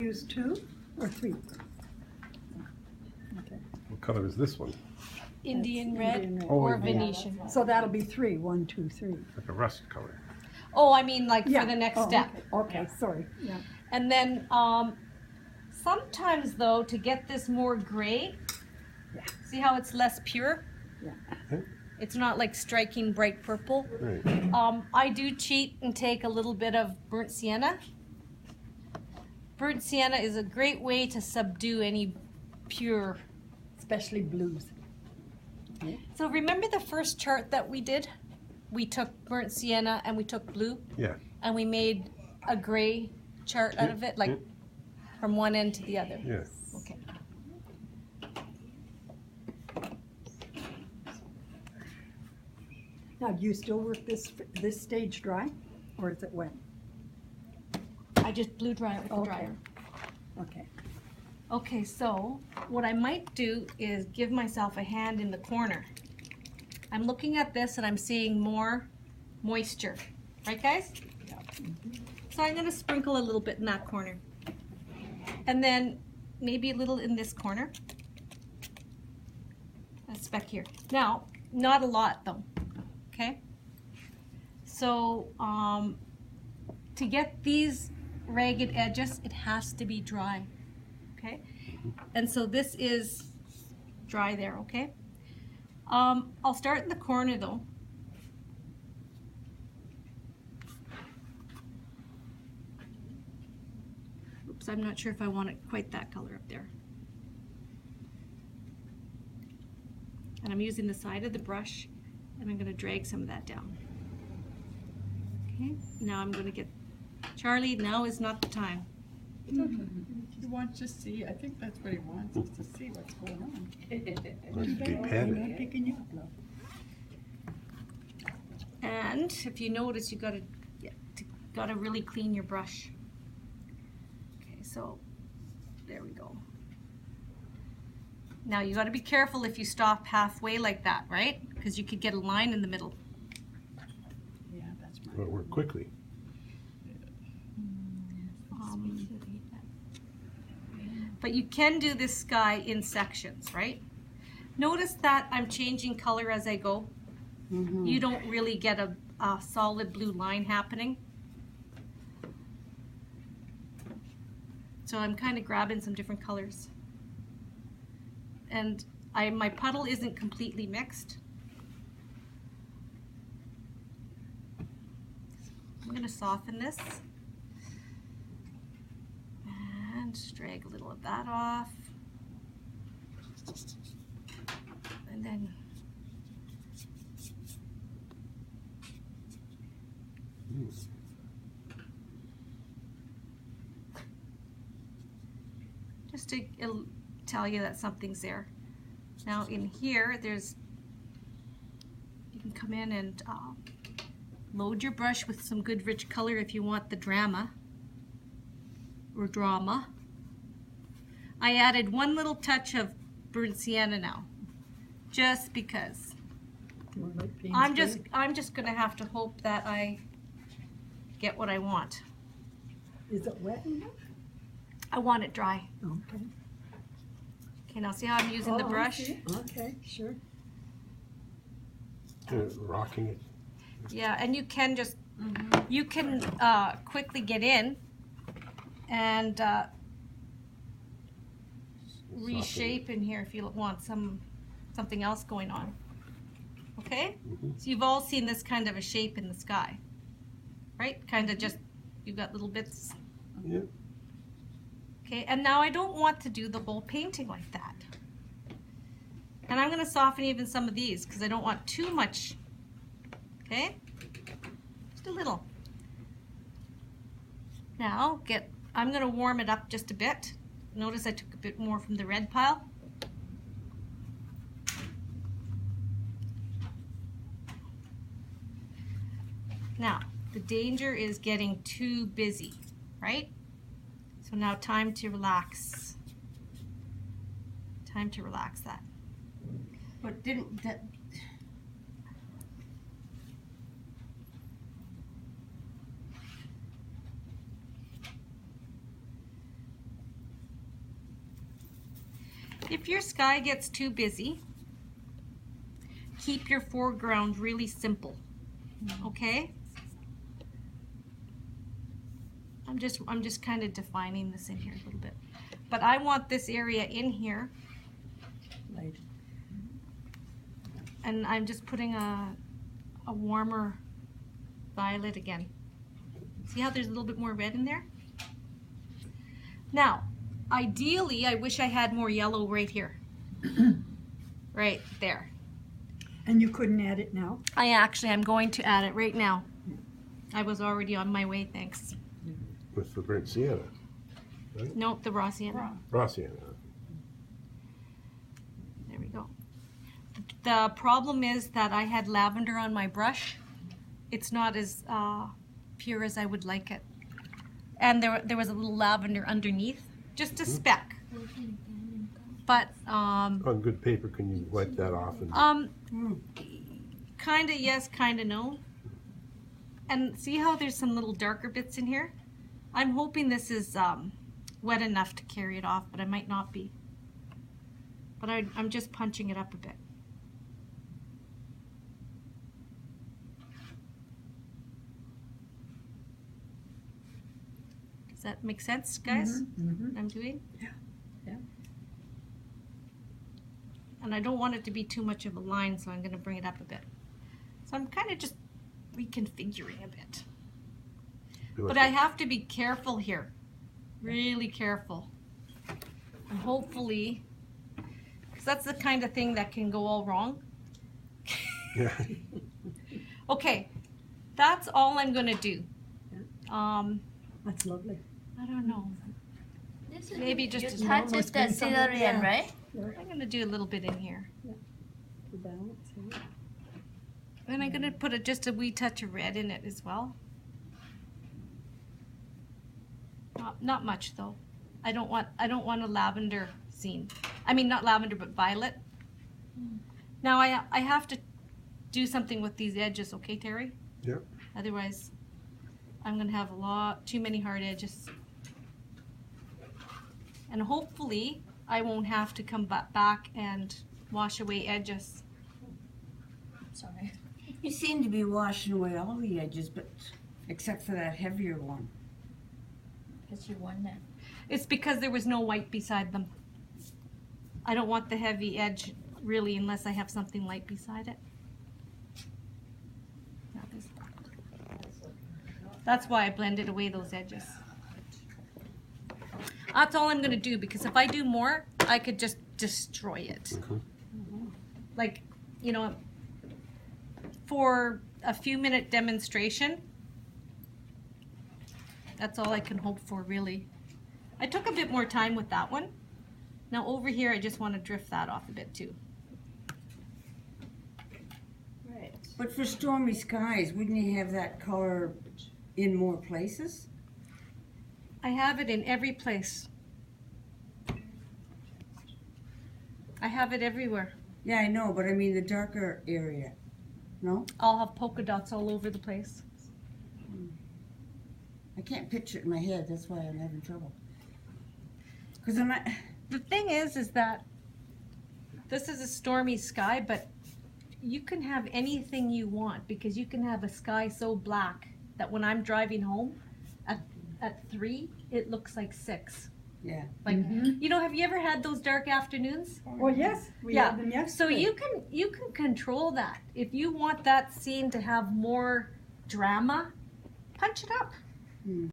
Use 2 or 3? Okay. What color is this one? Indian That's red Indian red. or Oh, Venetian. So that'll be 3. 1, 2, 3. Like a rust color. Oh, I mean like Yeah. for the next Oh, step. Okay, sorry. Yeah. And then sometimes though, to get this more gray, Yeah. see how it's less pure? Yeah. It's not like striking bright purple. Right. I do cheat and take a little bit of burnt sienna. Burnt sienna is a great way to subdue any pure. Especially blues. So remember the first chart that we did? We took burnt sienna and we took blue Yeah. and we made a gray chart out of it, like from one end to the other. Yeah. Okay. Now, do you still work this stage dry, or is it wet? I just blew dry it with the Okay. dryer. Okay. Okay, so what I might do is give myself a hand in the corner. I'm looking at this and I'm seeing more moisture. Right, guys? Yeah. So I'm going to sprinkle a little bit in that corner. And then maybe a little in this corner. A speck here. Now, not a lot though. Okay? So, to get these ragged edges, it has to be dry. Okay? And so this is dry there, okay? I'll start in the corner though. Oops, I'm not sure if I want it quite that color up there. And I'm using the side of the brush and I'm going to drag some of that down. Okay, now I'm going to get, Charlie, now is not the time. He wants to see, I think that's what he wants, is to see what's going on. Must be I'm panic. not picking you up, love. And if you notice, you gotta really clean your brush. Okay, so there we go. Now you gotta be careful if you stop halfway like that, right? Because you could get a line in the middle. Yeah, that's my. But work quickly. But you can do this sky in sections, right? Notice that I'm changing color as I go. Mm-hmm. You don't really get a solid blue line happening. So I'm kind of grabbing some different colors. And my puddle isn't completely mixed. I'm going to soften this. And drag a little of that off. And then just to tell you that something's there. Now in here, you can come in and load your brush with some good rich color if you want the drama. Or drama. I added one little touch of burnt sienna now, just because. More like I'm Painsbury. just gonna have to hope that I get what I want. Is it wet enough? I want it dry. Okay. Okay, now see how I'm using the Oh, I brush? see. Okay, sure. Rocking it. Yeah, and you can just, you can quickly get in and reshape in here if you want something else going on. Okay? So you've all seen this kind of a shape in the sky, right? Kind of just, you've got little bits. Yeah. Okay, and now I don't want to do the whole painting like that. And I'm going to soften even some of these because I don't want too much. Okay? Just a little. Now, I'm going to warm it up just a bit. Notice I took a bit more from the red pile. Now, the danger is getting too busy, right? So now time to relax. Time to relax that. But didn't that, If your sky gets too busy, keep your foreground really simple, okay? I'm just kind of defining this in here a little bit. But I want this area in here, Light. and I'm just putting a warmer violet again. See how there's a little bit more red in there? Now, ideally, I wish I had more yellow right here. Right there. And you couldn't add it now? I'm going to add it right now. I was already on my way, thanks. With the burnt sienna. Nope, the raw sienna. Raw sienna. There we go. The problem is that I had lavender on my brush. It's not as pure as I would like it. And there was a little lavender underneath, just a speck. But On good paper, can you wipe that off? And kinda yes, kinda no. And see how there's some little darker bits in here? I'm hoping this is wet enough to carry it off, but I might not be. But I'm just punching it up a bit. Does that make sense, guys? What I'm doing? Yeah. Yeah. And I don't want it to be too much of a line, so I'm going to bring it up a bit. So I'm kind of just reconfiguring a bit. But I have to be careful here. Really careful. And hopefully, because that's the kind of thing that can go all wrong. Yeah. Okay, that's all I'm going to do. That's lovely. I don't know. Maybe just You touch it the cerulean, right? I'm going to do a little bit in here. To balance, yeah. And I'm going to put just a wee touch of red in it as well. Not much though. I don't want a lavender scene. I mean, not lavender, but violet. Now I have to do something with these edges, okay, Terry? Yeah. Otherwise, I'm gonna have too many hard edges. And hopefully, I won't have to come back and wash away edges. Sorry. You seem to be washing away all the edges, but except for that heavier one. Because you won that. It's because there was no white beside them. I don't want the heavy edge really unless I have something light beside it. That's why I blended away those edges. That's all I'm going to do, because if I do more, I could just destroy it. Like, you know, for a few minute demonstration, that's all I can hope for, really. I took a bit more time with that one. Now over here, I just want to drift that off a bit too. Right. But for stormy skies, wouldn't you have that color in more places? I have it in every place. I have it everywhere. Yeah, I know, but I mean the darker area. No? I'll have polka dots all over the place. I can't picture it in my head, that's why I'm having trouble. Because I'm not... The thing is that this is a stormy sky, but you can have anything you want, because you can have a sky so black that when I'm driving home at 3, it looks like 6. Yeah. Like, you know, have you ever had those dark afternoons? Oh, yes, we had them So yesterday. you can control that. If you want that scene to have more drama, punch it up.